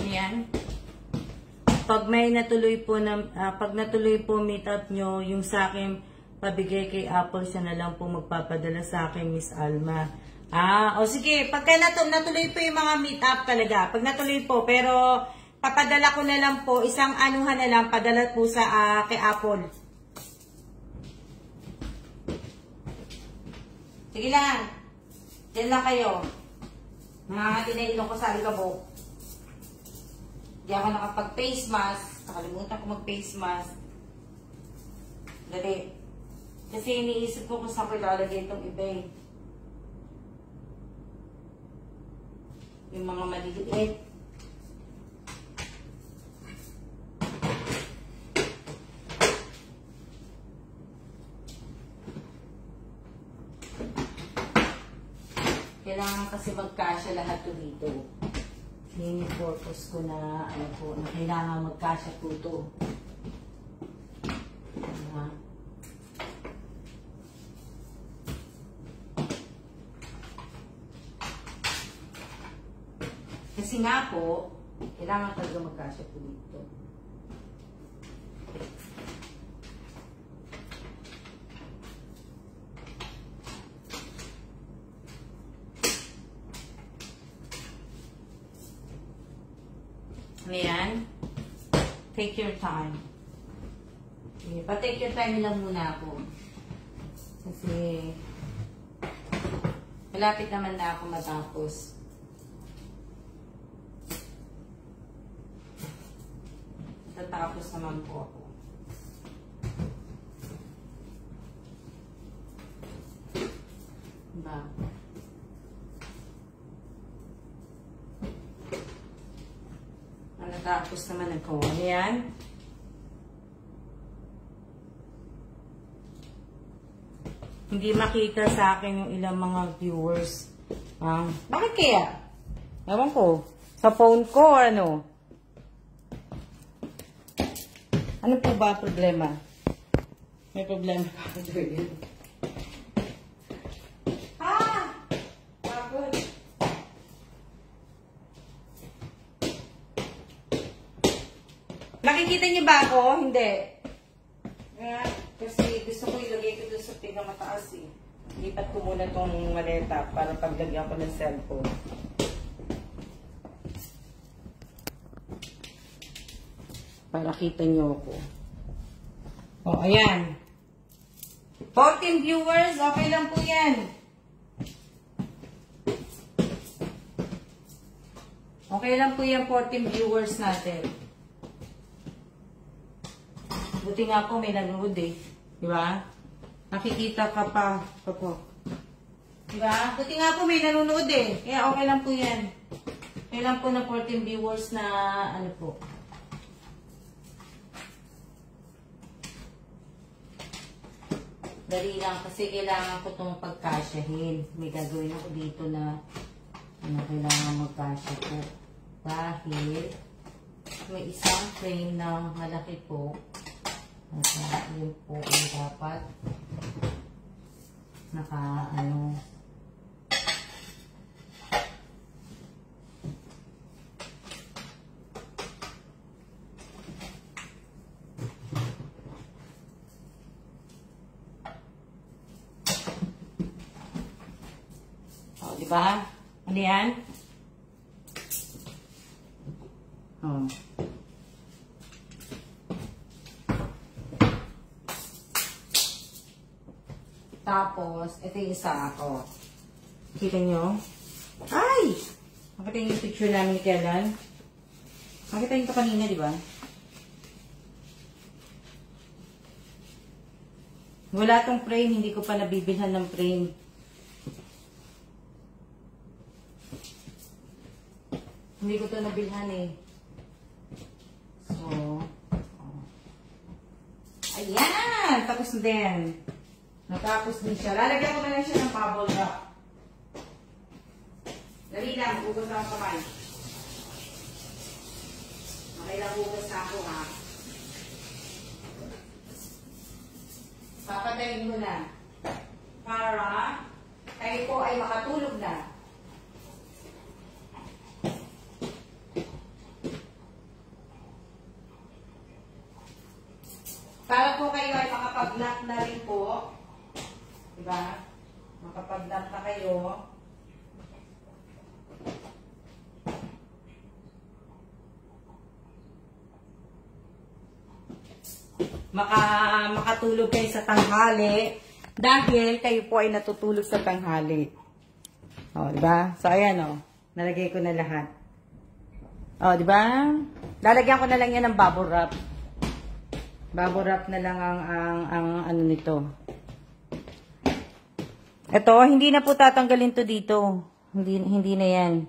Ayan. Pag may natuloy po pag natuloy po meet up nyo, yung sa akin pabigay kay Apple, siya na lang po magpapadala sa akin, Miss Alma. O sige, pagka natuloy po yung mga meet up talaga, pag natuloy po, pero papadala ko na lang po, isang anuhan na lang, padala po sa kay Apple. Sige lang. Diyan lang kayo. Nangangati na ilong ko sa alikabok. Di ako nakapag-face mask. Nakalimutan ko mag-face mask. Dali. Kasi iniisip ko kung saan ko ilalagay itong iba eh. Yung mga maliliit. Kailangan kasi magkasya lahat to dito. Yun yung purpose ko na, na kailangan magkasya po ito. Kasi nga po, kailangan talaga magkasya po dito. Ayan. Take your time. Okay, pa-take your time lang muna ako. Kasi malapit naman na ako matapos. Natapos naman po ako. Diba? Natapos naman ako. Ayan. Hindi makita sa akin yung ilang mga viewers. Bakit kaya? Ewan ko. Sa phone ko or ano? Ano po ba problema? May problema pa ako doon. Bakit? Nakikita niyo ba ako? Hindi. Kasi gusto ko ilagay ko doon sa pinakamataas eh. Lipat ko muna itong maleta para paglagyan ko ng cellphone. Para kita niyo ako. O, ayan. 14 viewers, okay lang po yan. Okay lang po yan, 14 viewers natin. Buti nga po may nanood eh. Diba? Nakikita ka pa. Diba? Buti nga po may nanonood eh. Kaya okay lang po yan. Okay lang po na 14 viewers na ano po. Dali lang kasi kailangan ko itong pagkasyahin. May gagawin ako dito na kailangan magkasya po. Dahil may isang frame na malaki po. Yun po yung dapat naka-ano. O, diba? Ano yan? O. Tapos, ito yung isa ako. Kita nyo? Ay! Makita yung picture namin ni Kailan. Makita nyo ito kanina, di ba? Wala tong frame. Hindi ko pa nabibilhan ng frame. Hindi ko ito nabilhan eh. So, ayan! Tapos na din. Natapos din siya. Lalagyan ko na lang siya ng bubble wrap. Dali lang, hugas na ang kamay. Makailang hugas na ako ha. Papatayin mo na. Para kayo po ay makatulog na. Para po kayo ay makapag-lock na rin po. Diba? Makapag-lock na kayo. Makatulog kayo sa tanghali. Dahil kayo po ay natutulog sa tanghali. O, diba? So, ayan o. Nalagay ko na lahat. O, diba? Lalagyan ko na lang yan ng bubble wrap. Bubble wrap na lang ang ano nito. Ito, hindi na po tatanggalin to dito. Hindi na yan.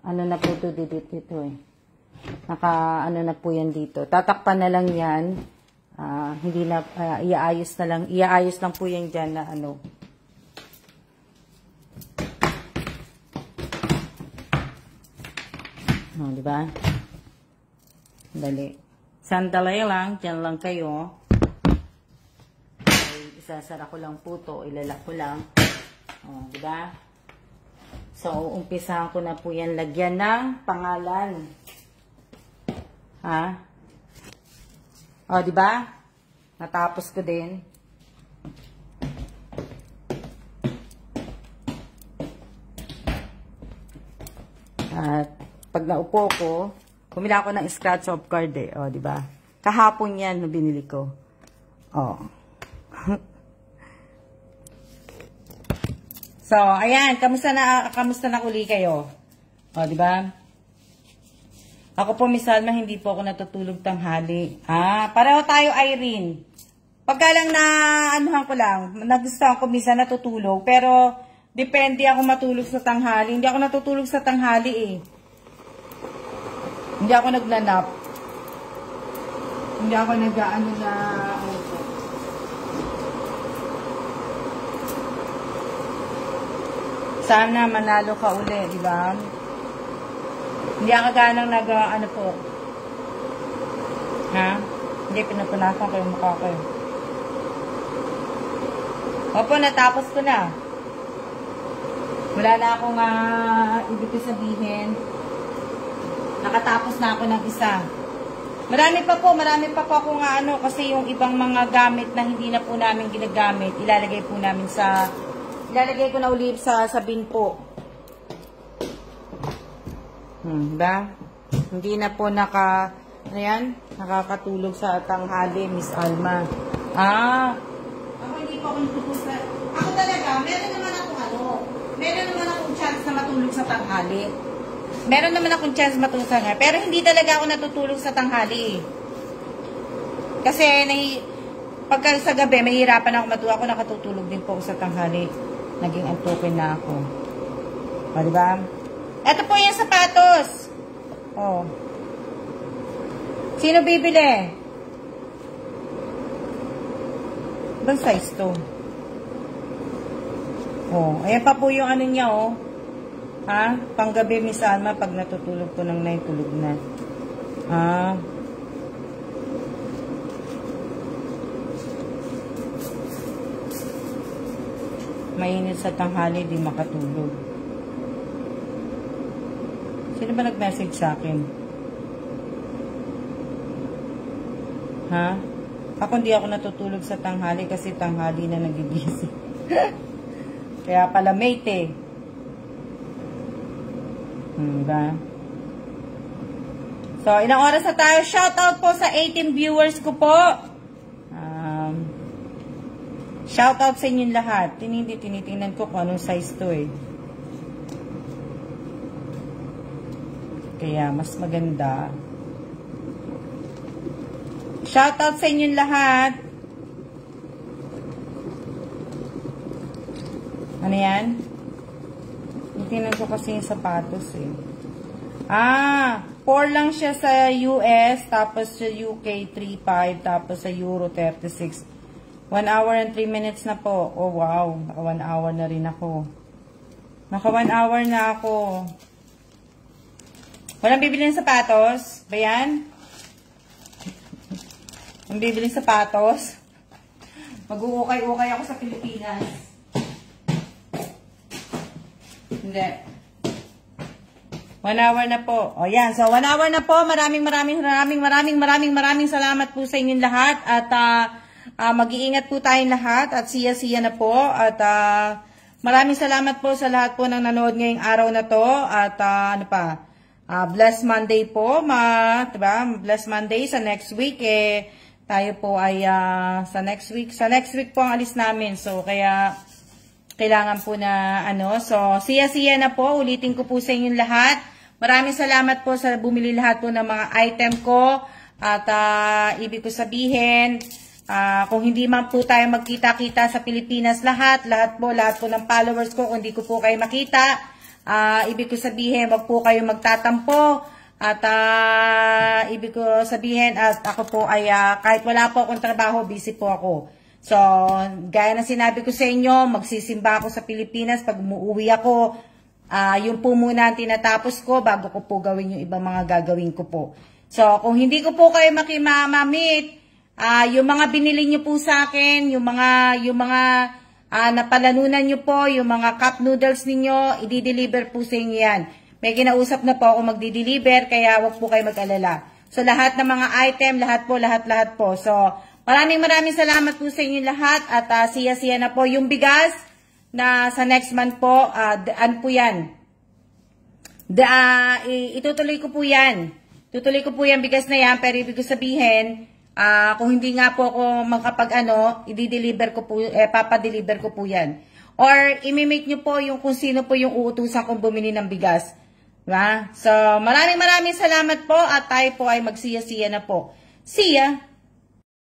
Ano na po to dito eh. Ano na po yan dito. Tatakpan na lang yan. Hindi na, iaayos na lang. Iaayos lang po yan dyan na ano. Diba? Dali. Sandali lang. Dyan lang kayo. Isasara ko lang po to, ilalak ko lang. O, diba? So, umpisahan ko na po yan lagyan ng pangalan. Ha? O, diba? Natapos ko din. At pag naupo ko, bumila ako ng scratch off card eh. O, diba? Kahapon yan na binili ko. O. So, ayan, kamusta na uli kayo? O, di ba? Ako po, Miss Alma, hindi po ako natutulog tanghali. Pareho tayo, Irene. Pagka lang na, anuhan ko lang, nagustuhan ko minsan natutulog, pero depende ako matulog sa tanghali. Hindi ako natutulog sa tanghali eh. Hindi ako nagnanap. Hindi ako nag-ano na, sana manalo ka uli, di ba? Hindi ako ganang ano po. Ha? Hindi, pinupunasan ko yung mukha ko. Opo, natapos ko na. Wala na akong ibig sabihin. Nakatapos na ako ng isa. Marami pa po akong kasi yung ibang mga gamit na hindi na po namin ginagamit, ilalagay ko na ulit sa bin po. Diba? Hindi na po nakakatulog sa tanghali, Miss Alma. Ako hindi po ako natutulog sa... Ako talaga, meron naman akong chance na matulog sa tanghali. Meron naman akong chance matulog sa tanghali. Pero hindi talaga ako natutulog sa tanghali. Kasi, pagka sa gabi, mahihirapan ako matulog. Ako nakatutulog din po sa tanghali. Naging antukin na ako. O, diba? Ito po yung sapatos. O. Sino bibili? Ibang size to. O. Ayan pa po yung ano niya, o. Panggabi, Miss Alma, pag natutulog ko ng 9, tulog na. Mainit sa tanghali, di makatulog. Sino ba nag-message sa akin? Ako hindi ako natutulog sa tanghali kasi tanghali na nagigising. Kaya pala mate eh. Diba? So, ilang oras na tayo? Shoutout po sa 18 viewers ko po. Shoutout sa inyong lahat. Tinitingnan ko kung anong size to eh. Kaya, mas maganda. Shoutout sa inyong lahat. Ano yan? Tingnan ko kasi yung sapatos eh. 4 lang siya sa US, tapos sa UK 3.5, tapos sa Euro 36. 1 hour and 3 minutes na po. Oh wow, naka 1 hour na rin ako. Naka 1 hour na ako. Walang bibili ng sapatos? Ba yan? Ang bibili ng sapatos? Mag-uukay-ukay ako sa Pilipinas. Hindi. 1 hour na po. O yan. So, 1 hour na po. Maraming salamat po sa inyong lahat. At mag-iingat po tayong lahat. At siya na po. At maraming salamat po sa lahat po ng nanood ngayong araw na to. At Blessed Monday po. Diba? Blessed Monday. Sa next week, tayo po ay sa next week po ang alis namin. So, kaya kailangan po na so siya na po, ulitin ko po sa inyong lahat. Maraming salamat po sa bumili lahat po ng mga item ko. At ibig ko sabihin, kung hindi man po tayo magkita-kita sa Pilipinas lahat po ng followers ko, kung hindi ko po kayo makita, ibig ko sabihin, wag po kayo magtatampo. At ibig ko sabihin, at ako po ay kahit wala po akong trabaho, busy po ako. So, gaya na sinabi ko sa inyo, magsisimba ako sa Pilipinas pag umuwi ako. Yung po muna ang tinatapos ko bago ko po gawin yung ibang mga gagawin ko po. So, kung hindi ko po kayo makimamamit, yung mga binili nyo po sa akin, yung mga napalanunan nyo po, yung mga cup noodles ninyo, i-deliver po sa inyo yan. May kinausap na po ako magdi-deliver, kaya wag po kayo mag-alala. So, lahat ng mga item, lahat po. So, maraming salamat po sa inyo lahat. At siya na po yung bigas na sa next month po. Ano po yan? Itutuloy ko po yan. Tutuloy ko po yan bigas na yan. Pero ibig ko sabihin, kung hindi nga po ako i-deliver ko po, papadeliver ko po yan. Or, imimake nyo po yung kung sino po yung uutusan kong bumili ng bigas. Diba? So, maraming salamat po at tayo po ay magsiya-siya na po. See ya!